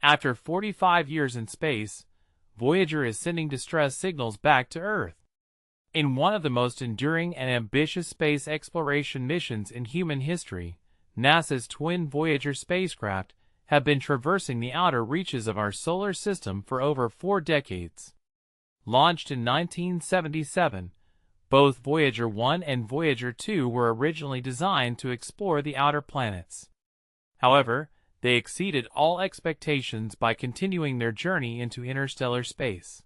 After 45 years in space, Voyager is sending distress signals back to Earth. In one of the most enduring and ambitious space exploration missions in human history, NASA's twin Voyager spacecraft have been traversing the outer reaches of our solar system for over 4 decades. Launched in 1977, both Voyager 1 and Voyager 2 were originally designed to explore the outer planets. However, they exceeded all expectations by continuing their journey into interstellar space.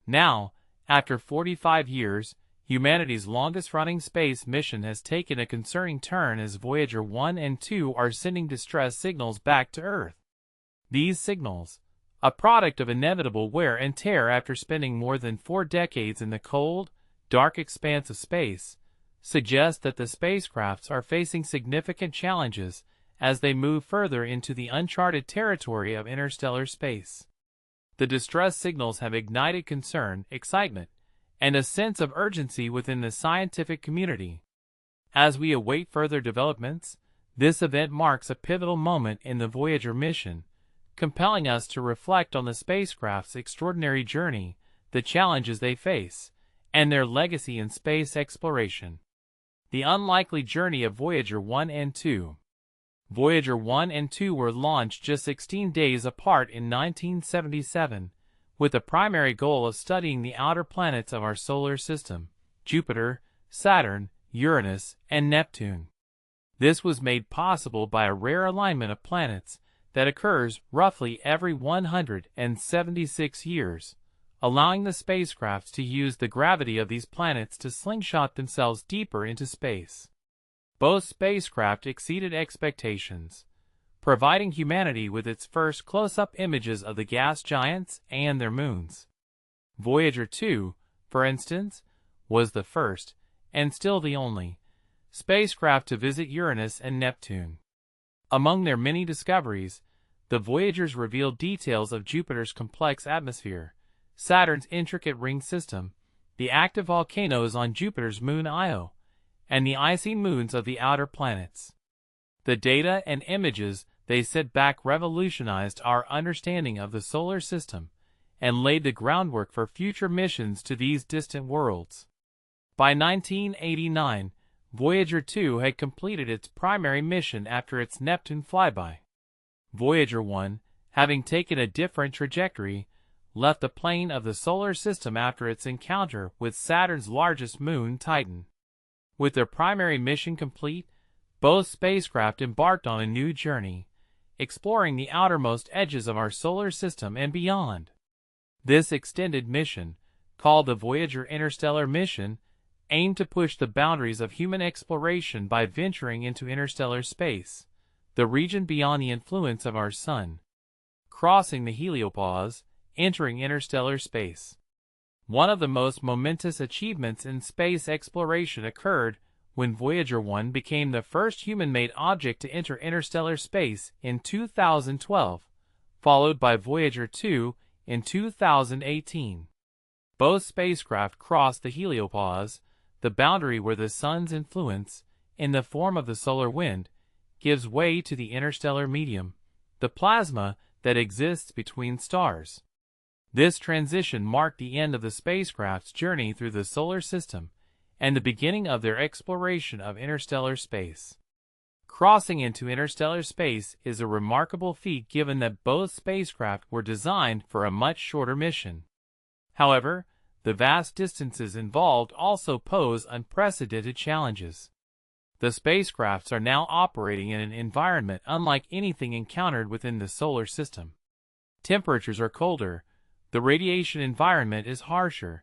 Now, after 45 years, humanity's longest-running space mission has taken a concerning turn as Voyager 1 and 2 are sending distress signals back to Earth. These signals, a product of inevitable wear and tear after spending more than 4 decades in the cold, dark expanse of space, suggest that the spacecrafts are facing significant challenges as they move further into the uncharted territory of interstellar space. The distress signals have ignited concern, excitement, and a sense of urgency within the scientific community. As we await further developments, this event marks a pivotal moment in the Voyager mission, compelling us to reflect on the spacecraft's extraordinary journey, the challenges they face, and their legacy in space exploration. The unlikely journey of Voyager 1 and 2. Voyager 1 and 2 were launched just 16 days apart in 1977, with the primary goal of studying the outer planets of our solar system, Jupiter, Saturn, Uranus, and Neptune. This was made possible by a rare alignment of planets that occurs roughly every 176 years, allowing the spacecraft to use the gravity of these planets to slingshot themselves deeper into space. Both spacecraft exceeded expectations, providing humanity with its first close-up images of the gas giants and their moons. Voyager 2, for instance, was the first, and still the only, spacecraft to visit Uranus and Neptune. Among their many discoveries, the Voyagers revealed details of Jupiter's complex atmosphere, Saturn's intricate ring system, the active volcanoes on Jupiter's moon Io, and the icy moons of the outer planets. The data and images they sent back revolutionized our understanding of the solar system and laid the groundwork for future missions to these distant worlds. By 1989, Voyager 2 had completed its primary mission after its Neptune flyby. Voyager 1, having taken a different trajectory, left the plane of the solar system after its encounter with Saturn's largest moon, Titan. With their primary mission complete, both spacecraft embarked on a new journey, exploring the outermost edges of our solar system and beyond. This extended mission, called the Voyager Interstellar Mission, aimed to push the boundaries of human exploration by venturing into interstellar space, the region beyond the influence of our Sun, crossing the heliopause, entering interstellar space. One of the most momentous achievements in space exploration occurred when Voyager 1 became the first human-made object to enter interstellar space in 2012, followed by Voyager 2 in 2018. Both spacecraft crossed the heliopause, the boundary where the Sun's influence, in the form of the solar wind, gives way to the interstellar medium, the plasma that exists between stars. This transition marked the end of the spacecraft's journey through the solar system and the beginning of their exploration of interstellar space. Crossing into interstellar space is a remarkable feat given that both spacecraft were designed for a much shorter mission. However, the vast distances involved also pose unprecedented challenges. The spacecrafts are now operating in an environment unlike anything encountered within the solar system. Temperatures are colder, the radiation environment is harsher,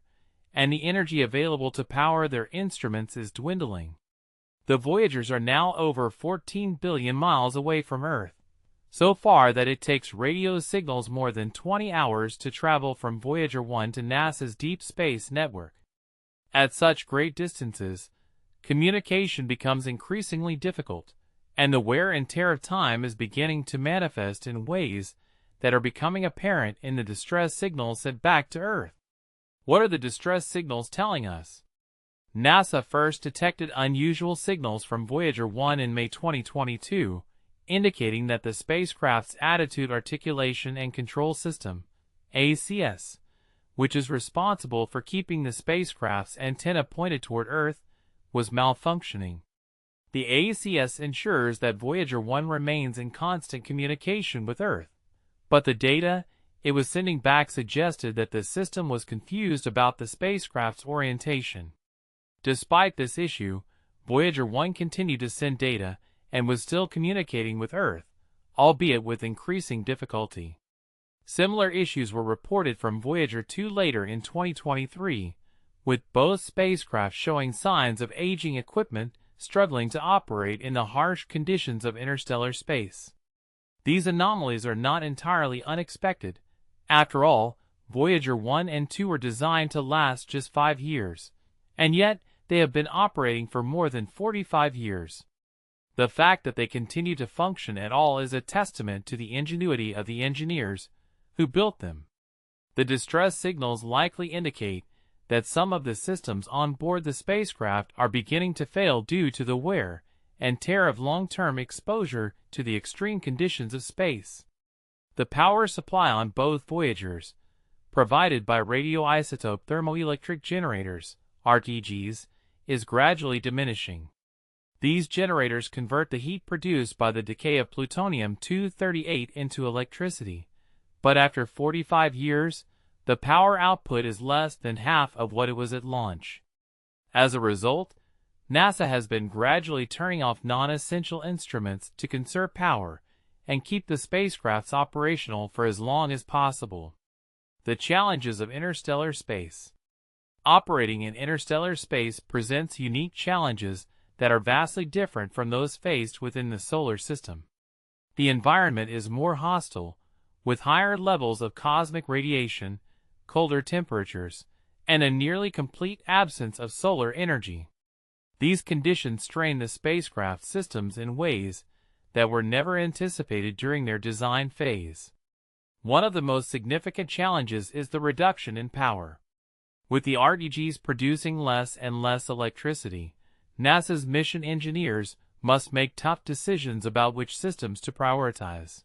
and the energy available to power their instruments is dwindling. The Voyagers are now over 14 billion miles away from Earth, so far that it takes radio signals more than 20 hours to travel from Voyager 1 to NASA's Deep Space Network. At such great distances, communication becomes increasingly difficult, and the wear and tear of time is beginning to manifest in ways that are becoming apparent in the distress signals sent back to Earth. What are the distress signals telling us? NASA first detected unusual signals from Voyager 1 in May 2022, indicating that the spacecraft's Attitude Articulation and Control System, ACS, which is responsible for keeping the spacecraft's antenna pointed toward Earth, was malfunctioning. The ACS ensures that Voyager 1 remains in constant communication with Earth, but the data it was sending back suggested that the system was confused about the spacecraft's orientation. Despite this issue, Voyager 1 continued to send data and was still communicating with Earth, albeit with increasing difficulty. Similar issues were reported from Voyager 2 later in 2023, with both spacecraft showing signs of aging equipment struggling to operate in the harsh conditions of interstellar space. These anomalies are not entirely unexpected. After all, Voyager 1 and 2 were designed to last just 5 years, and yet they have been operating for more than 45 years. The fact that they continue to function at all is a testament to the ingenuity of the engineers who built them. The distress signals likely indicate that some of the systems on board the spacecraft are beginning to fail due to the wear and tear of long-term exposure to the extreme conditions of space. The power supply on both Voyagers, provided by radioisotope thermoelectric generators, RTGs, is gradually diminishing. These generators convert the heat produced by the decay of plutonium-238 into electricity, but after 45 years, the power output is less than half of what it was at launch. As a result, NASA has been gradually turning off non-essential instruments to conserve power and keep the spacecrafts operational for as long as possible. The challenges of interstellar space. Operating in interstellar space presents unique challenges that are vastly different from those faced within the solar system. The environment is more hostile, with higher levels of cosmic radiation, colder temperatures, and a nearly complete absence of solar energy. These conditions strain the spacecraft systems in ways that were never anticipated during their design phase. One of the most significant challenges is the reduction in power. With the RTGs producing less and less electricity, NASA's mission engineers must make tough decisions about which systems to prioritize.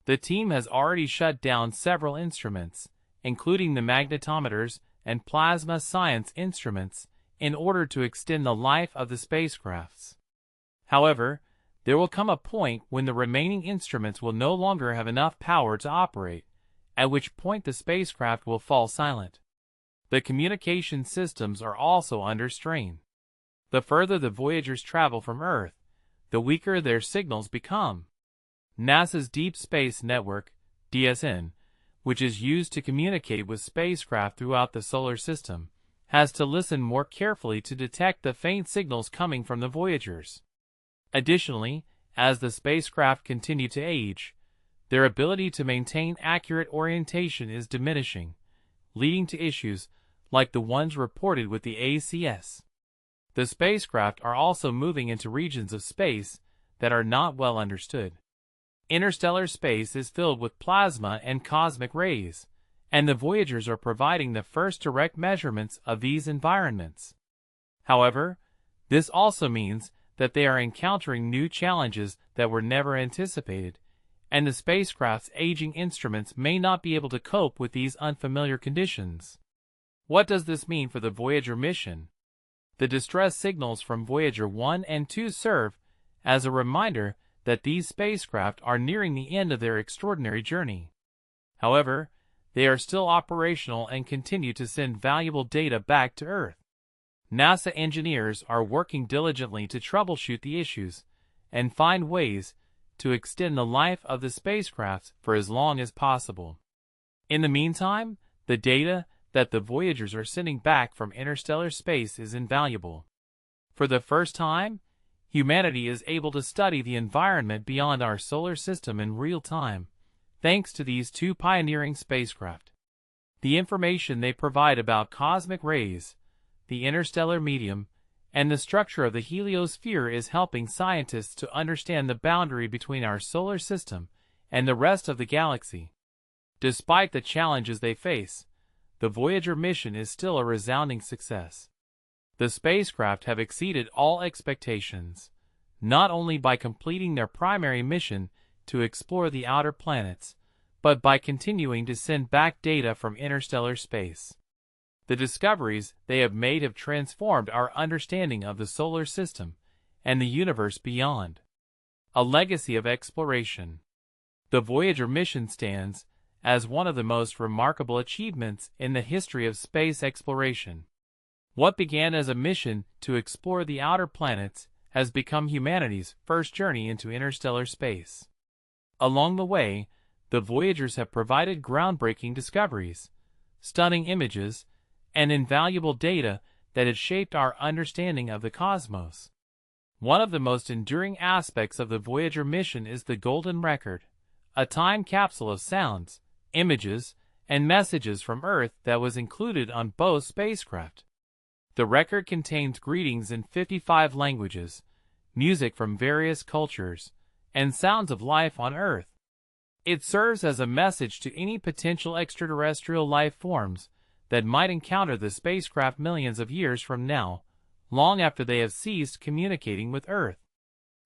The team has already shut down several instruments, including the magnetometers and plasma science instruments, in order to extend the life of the spacecrafts. However, there will come a point when the remaining instruments will no longer have enough power to operate, at which point the spacecraft will fall silent. The communication systems are also under strain. The further the Voyagers travel from Earth, the weaker their signals become. NASA's Deep Space Network, DSN, which is used to communicate with spacecraft throughout the solar system, has to listen more carefully to detect the faint signals coming from the Voyagers. Additionally, as the spacecraft continue to age, their ability to maintain accurate orientation is diminishing, leading to issues like the ones reported with the ACS. The spacecraft are also moving into regions of space that are not well understood. Interstellar space is filled with plasma and cosmic rays, and the Voyagers are providing the first direct measurements of these environments. However, this also means that they are encountering new challenges that were never anticipated, and the spacecraft's aging instruments may not be able to cope with these unfamiliar conditions. What does this mean for the Voyager mission? The distress signals from Voyager 1 and 2 serve as a reminder that these spacecraft are nearing the end of their extraordinary journey. However, they are still operational and continue to send valuable data back to Earth. NASA engineers are working diligently to troubleshoot the issues and find ways to extend the life of the spacecraft for as long as possible. In the meantime, the data that the Voyagers are sending back from interstellar space is invaluable. For the first time, humanity is able to study the environment beyond our solar system in real time, thanks to these two pioneering spacecraft. The information they provide about cosmic rays, the interstellar medium, and the structure of the heliosphere is helping scientists to understand the boundary between our solar system and the rest of the galaxy. Despite the challenges they face, the Voyager mission is still a resounding success. The spacecraft have exceeded all expectations. not only by completing their primary mission to explore the outer planets, but by continuing to send back data from interstellar space. The discoveries they have made have transformed our understanding of the solar system and the universe beyond. A legacy of exploration. The Voyager mission stands as one of the most remarkable achievements in the history of space exploration. What began as a mission to explore the outer planets has become humanity's first journey into interstellar space. Along the way, the Voyagers have provided groundbreaking discoveries, stunning images, and invaluable data that have shaped our understanding of the cosmos. One of the most enduring aspects of the Voyager mission is the Golden Record, a time capsule of sounds, images, and messages from Earth that was included on both spacecraft. The record contains greetings in 55 languages, music from various cultures, and sounds of life on Earth. It serves as a message to any potential extraterrestrial life forms that might encounter the spacecraft millions of years from now, long after they have ceased communicating with Earth.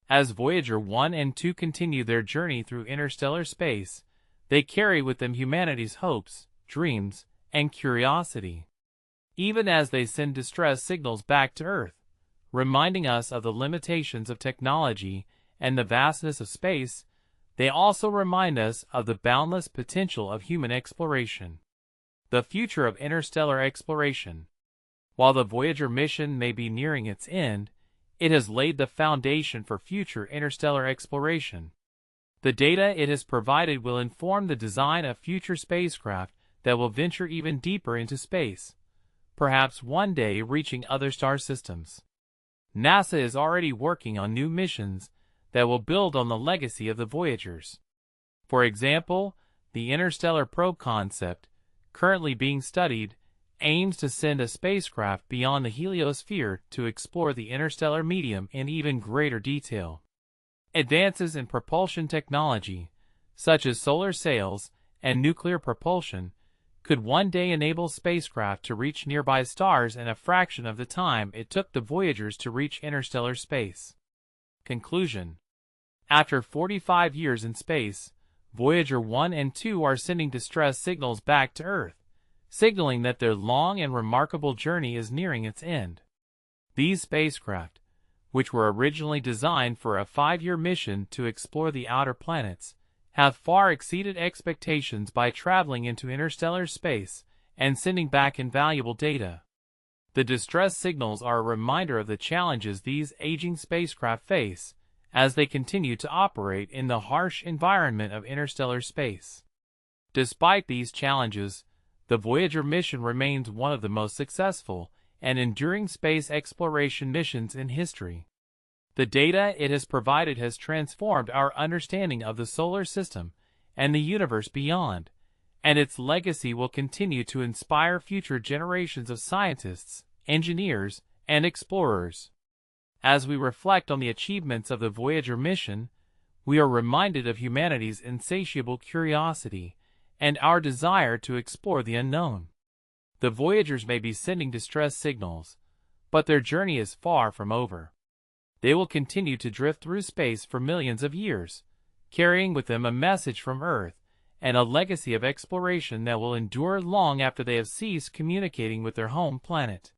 As Voyager 1 and 2 continue their journey through interstellar space, they carry with them humanity's hopes, dreams, and curiosity. Even as they send distress signals back to Earth, reminding us of the limitations of technology and the vastness of space, they also remind us of the boundless potential of human exploration. The future of interstellar exploration. While the Voyager mission may be nearing its end, it has laid the foundation for future interstellar exploration. The data it has provided will inform the design of future spacecraft that will venture even deeper into space, perhaps one day reaching other star systems. NASA is already working on new missions that will build on the legacy of the Voyagers. For example, the Interstellar Probe concept, currently being studied, aims to send a spacecraft beyond the heliosphere to explore the interstellar medium in even greater detail. Advances in propulsion technology, such as solar sails and nuclear propulsion, could one day enable spacecraft to reach nearby stars in a fraction of the time it took the Voyagers to reach interstellar space. Conclusion. After 45 years in space, Voyager 1 and 2 are sending distress signals back to Earth, signaling that their long and remarkable journey is nearing its end. These spacecraft, which were originally designed for a 5-year mission to explore the outer planets, have far exceeded expectations by traveling into interstellar space and sending back invaluable data. The distress signals are a reminder of the challenges these aging spacecraft face as they continue to operate in the harsh environment of interstellar space. Despite these challenges, the Voyager mission remains one of the most successful and enduring space exploration missions in history. The data it has provided has transformed our understanding of the solar system and the universe beyond, and its legacy will continue to inspire future generations of scientists, engineers, and explorers. As we reflect on the achievements of the Voyager mission, we are reminded of humanity's insatiable curiosity and our desire to explore the unknown. The Voyagers may be sending distress signals, but their journey is far from over. They will continue to drift through space for millions of years, carrying with them a message from Earth and a legacy of exploration that will endure long after they have ceased communicating with their home planet.